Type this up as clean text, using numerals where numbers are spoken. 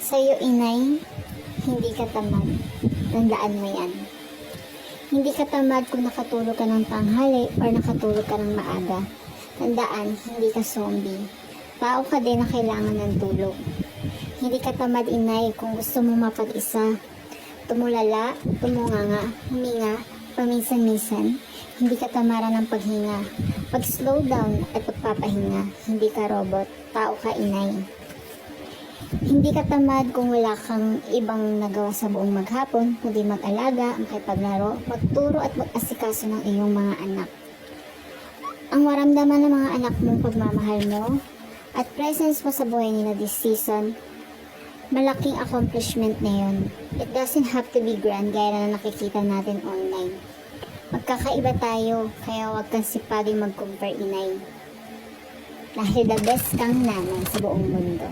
Sa'yo, inay, hindi ka tamad. Tandaan mo yan. Hindi ka tamad kung nakatulog ka ng tanghali or nakatulog ka ng maaga. Tandaan, hindi ka zombie. Tao ka din na kailangan ng tulog. Hindi ka tamad, inay, kung gusto mo mapag-isa. Tumulala, tumunganga, huminga, paminsan-minsan. Hindi ka tamara ng paghinga. Pag-slow down at pagpapahinga. Hindi ka robot. Tao ka, inay. Hindi ka tamad kung wala kang ibang nagawa sa buong maghapon, kundi mag-alaga, makipaglaro, magturo at mag-asikaso ng iyong mga anak. Ang maramdaman ng mga anak mong pagmamahal mo at presence mo sa buhay nila this season, malaking accomplishment na yun. It doesn't have to be grand gaya na nakikita natin online. Magkakaiba tayo, kaya huwag kang sipagin mag-compare, inay. Dahil the best kang nanay sa buong mundo.